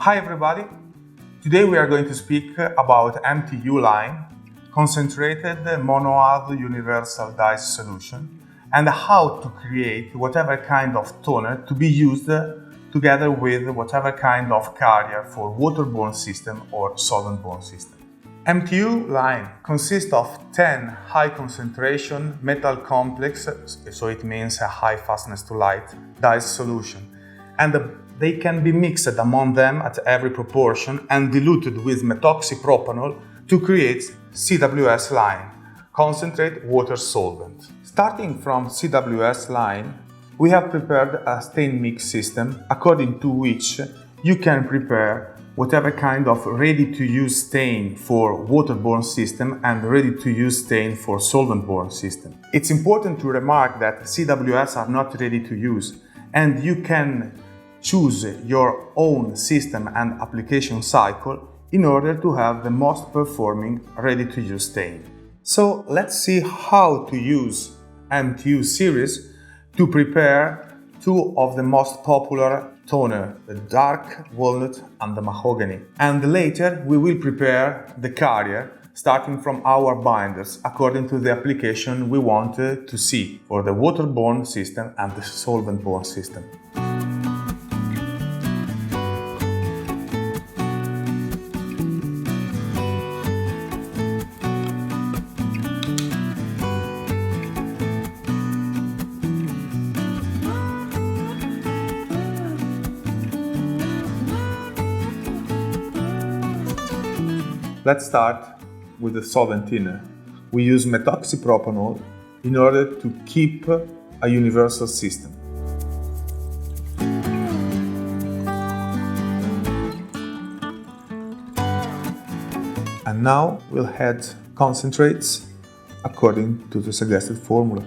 Hi everybody! Today we are going to speak about MTU line, Concentrated Monoadd Universal Dyes Solution, and how to create whatever kind of toner to be used together with whatever kind of carrier for waterborne system or solvent-borne system. MTU line consists of 10 high concentration metal complex, so it means a high fastness to light, dyes solution, and they can be mixed among them at every proportion and diluted with methoxypropanol to create CWS line, Concentrate Water Solvent. Starting from CWS line, we have prepared a stain mix system according to which you can prepare whatever kind of ready-to-use stain for waterborne system and ready-to-use stain for solvent-borne system. It's important to remark that CWS are not ready to use, and you can choose your own system and application cycle in order to have the most performing ready-to-use stain. So let's see how to use MTU series to prepare two of the most popular toner, the dark walnut and the mahogany. And later we will prepare the carrier starting from our binders according to the application we want to see for the waterborne system and the solvent-borne system. Let's start with the solvent thinner. We use methoxypropanol in order to keep a universal system. And now we'll add concentrates according to the suggested formula.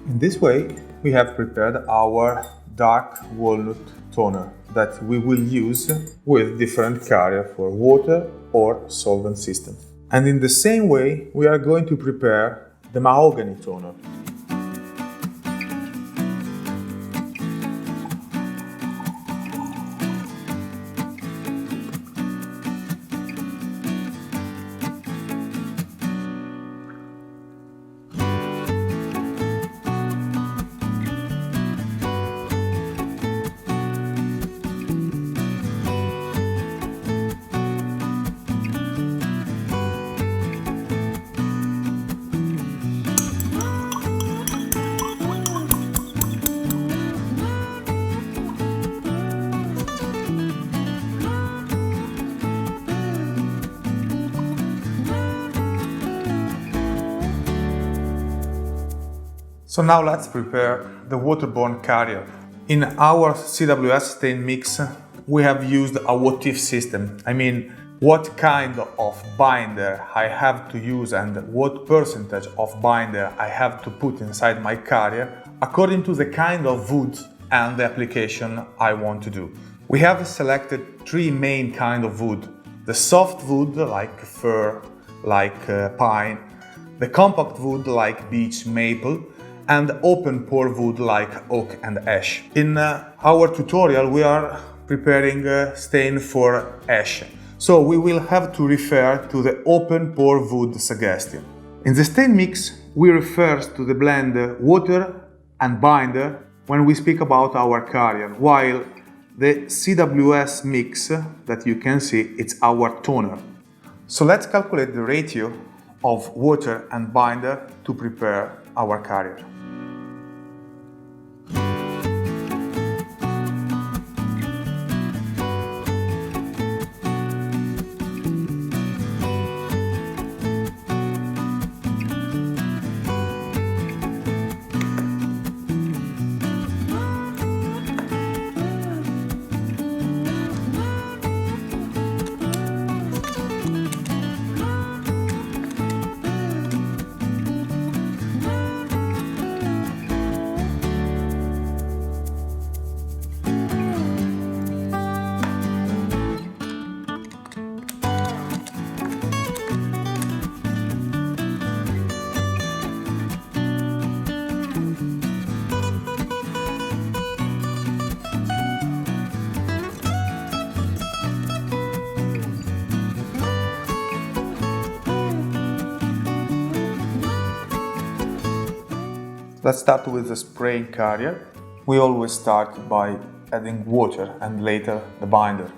In this way, we have prepared our dark walnut toner that we will use with different carrier for water or solvent system. And in the same way, we are going to prepare the mahogany toner. So now let's prepare the waterborne carrier. In our CWS stain mix, we have used a what-if system. I mean, what kind of binder I have to use and what percentage of binder I have to put inside my carrier according to the kind of wood and the application I want to do. We have selected three main kinds of wood. The soft wood like fir, like pine, the compact wood like beech maple, and open pore wood like oak and ash. In our tutorial we are preparing stain for ash, so we will have to refer to the open pore wood suggestion. In the stain mix we refer to the blend water and binder when we speak about our carrier, while the CWS mix that you can see, it's our toner. So let's calculate the ratio of water and binder to prepare our carrier. Let's start with the spraying carrier. We always start by adding water and later the binder.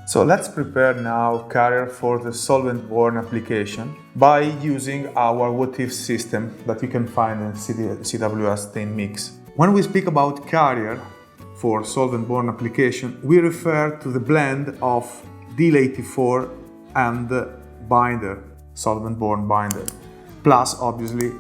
So let's prepare now carrier for the solvent-borne application by using our what-if system that you can find in CWS Stain Mix. When we speak about carrier for solvent-borne application, we refer to the blend of DL84 and the binder, solvent-borne binder, plus obviously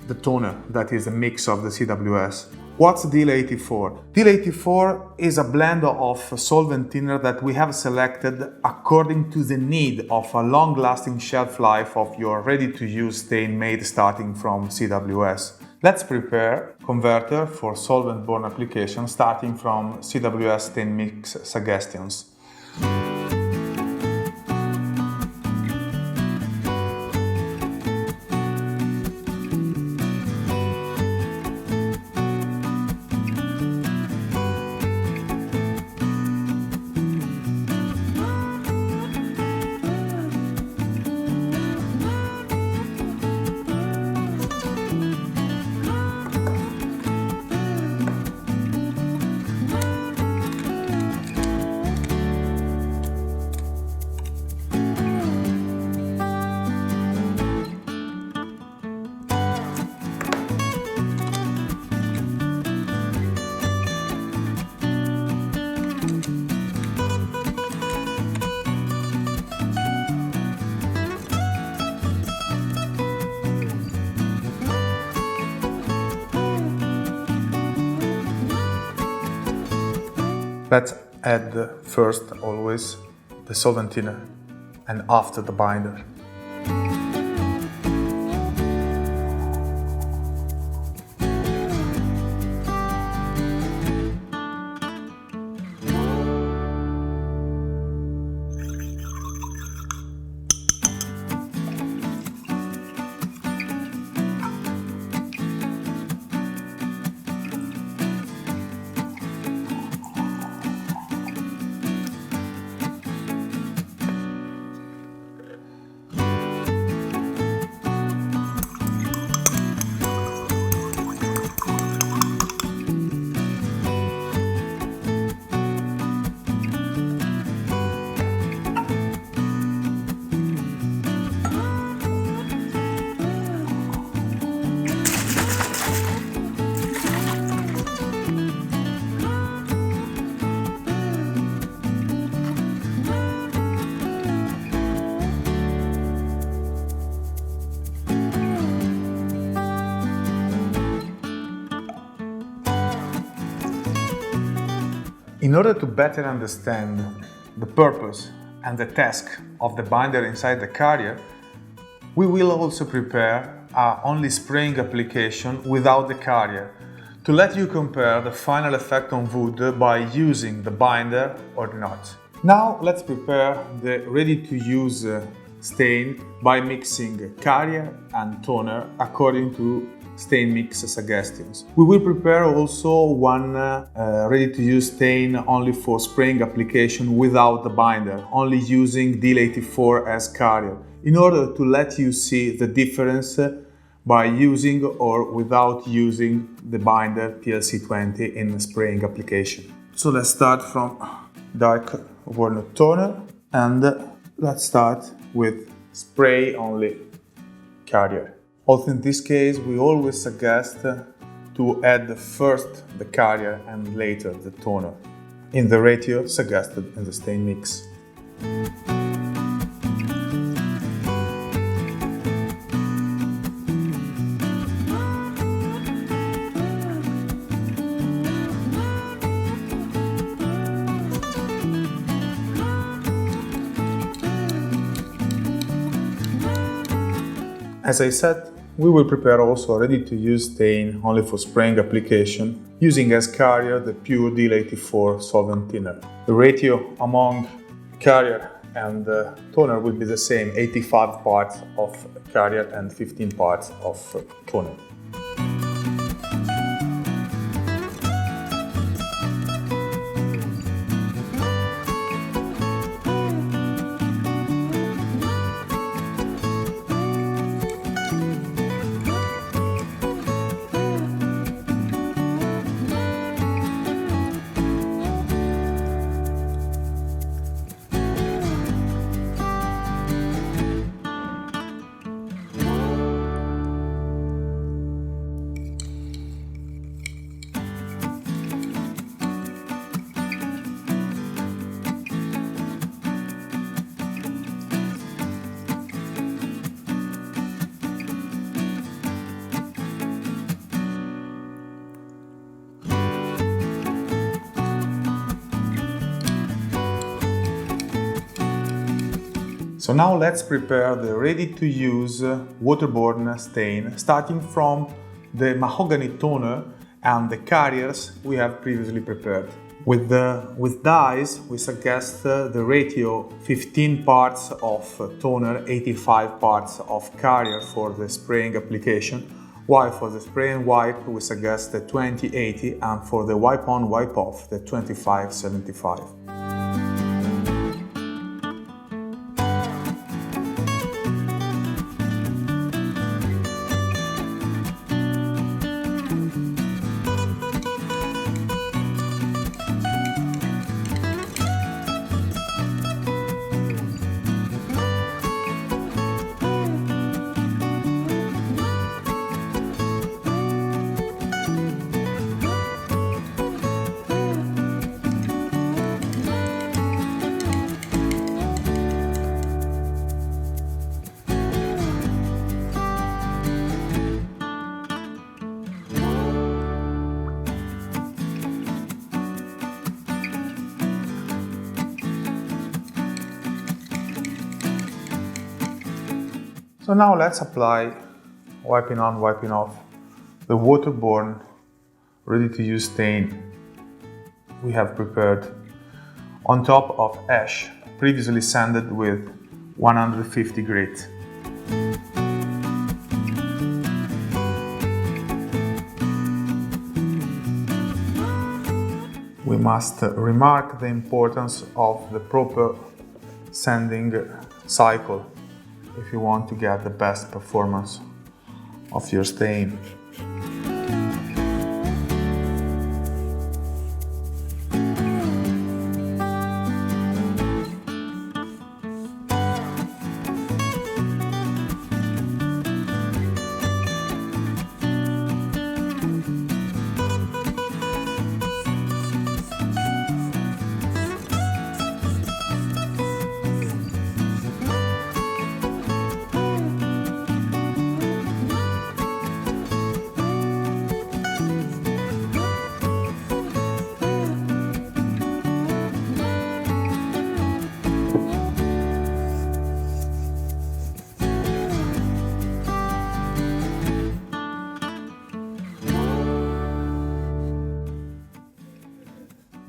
the toner that is a mix of the CWS. What's DL84? DL84 is a blend of solvent thinner that we have selected according to the need of a long-lasting shelf life of your ready-to-use stain made starting from CWS. Let's prepare converter for solvent-borne application starting from CWS Stain Mix suggestions. Let's add first always the solvent thinner and after the binder. In order to better understand the purpose and the task of the binder inside the carrier, we will also prepare a only spraying application without the carrier to let you compare the final effect on wood by using the binder or not. Now let's prepare the ready-to-use stain by mixing carrier and toner according to stain mix suggestions. We will prepare also one ready-to-use stain only for spraying application without the binder, only using DL84 as carrier, in order to let you see the difference by using or without using the binder TLC20 in the spraying application. So let's start from dark walnut toner, and let's start with spray only carrier. Also in this case we always suggest to add first the carrier and later the toner in the ratio suggested in the stain mix. As I said, we will prepare also a ready-to-use stain only for spraying application, using as carrier the pure DL84 solvent thinner. The ratio among carrier and toner will be the same, 85 parts of carrier and 15 parts of toner. So now let's prepare the ready-to-use waterborne stain, starting from the mahogany toner and the carriers we have previously prepared. With dyes, we suggest the ratio 15 parts of toner, 85 parts of carrier for the spraying application, while for the spray and wipe we suggest the 20-80, and for the wipe-on, wipe-off the 25-75. So now let's apply, wiping on, wiping off, the waterborne ready-to-use stain we have prepared on top of ash, previously sanded with 150 grit. We must remark the importance of the proper sanding cycle if you want to get the best performance of your stain.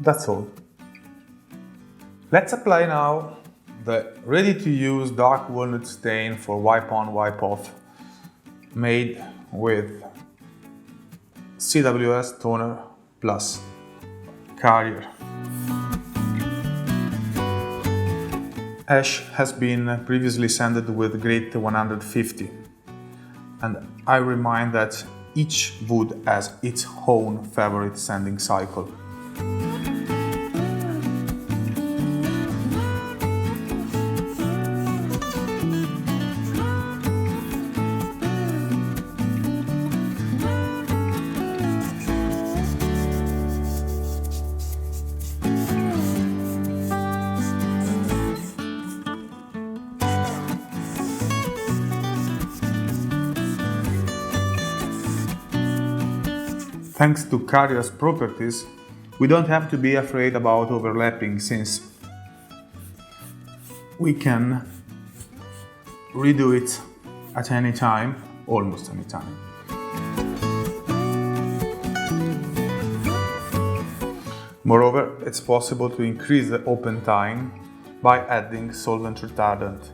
That's all. Let's apply now the ready-to-use dark walnut stain for wipe-on, wipe-off, made with CWS toner plus carrier. Ash has been previously sanded with grit 150. And I remind that each wood has its own favorite sanding cycle. Thanks to carrier's properties, we don't have to be afraid about overlapping, since we can redo it at any time, almost any time. Moreover, it's possible to increase the open time by adding solvent retardant.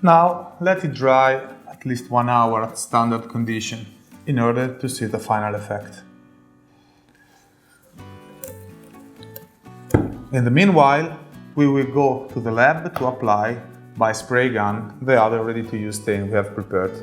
Now let it dry at least 1 hour at standard condition in order to see the final effect. In the meanwhile, we will go to the lab to apply by spray gun the other ready-to-use stain we have prepared.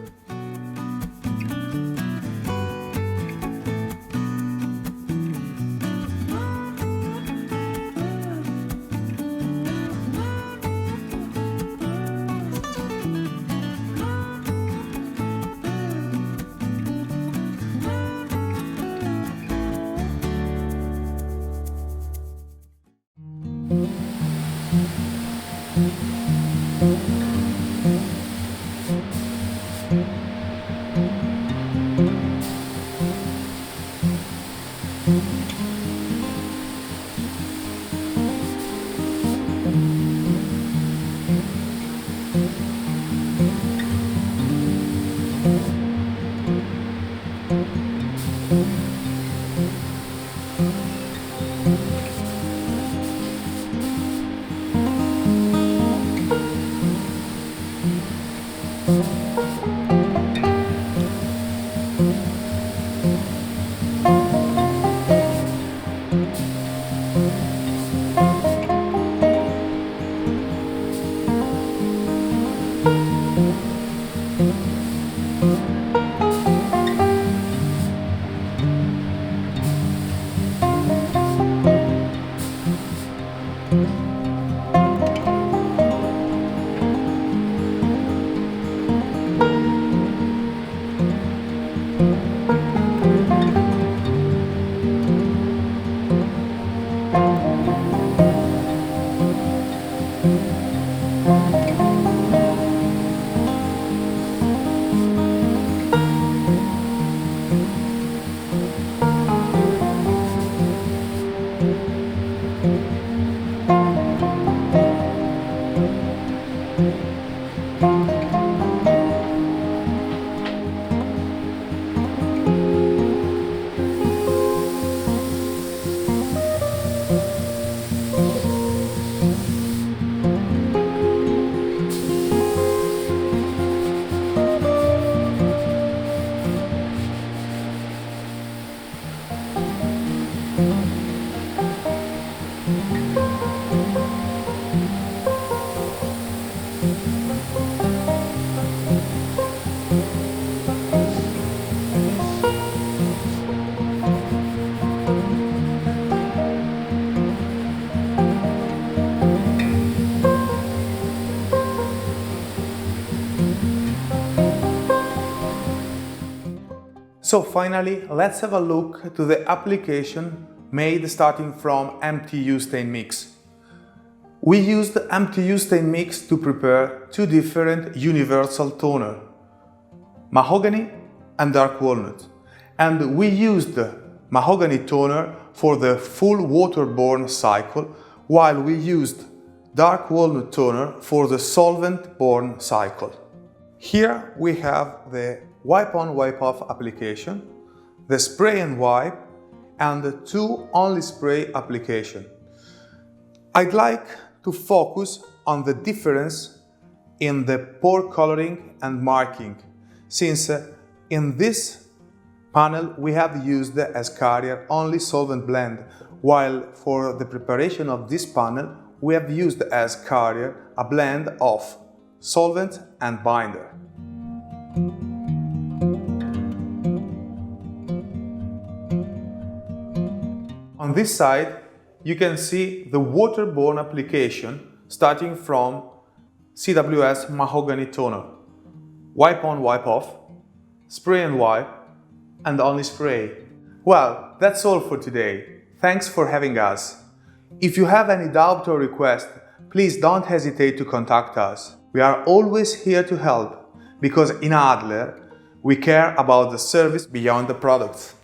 So finally, let's have a look to the application made starting from MTU Stain mix. We used MTU Stain mix to prepare two different universal toner, mahogany and dark walnut, and we used mahogany toner for the full waterborne cycle, while we used dark walnut toner for the solvent-borne cycle. Here we have the wipe-on, wipe-off application, the spray and wipe, and the two only spray application. I'd like to focus on the difference in the pore coloring and marking, since In this panel, we have used as carrier only solvent blend, while for the preparation of this panel, we have used as carrier a blend of solvent and binder. On this side, you can see the waterborne application starting from CWS Mahogany toner. Wipe on, wipe off, spray and wipe, and only spray. Well, that's all for today. Thanks for having us. If you have any doubt or request, please don't hesitate to contact us. We are always here to help, because in Adler, we care about the service beyond the products.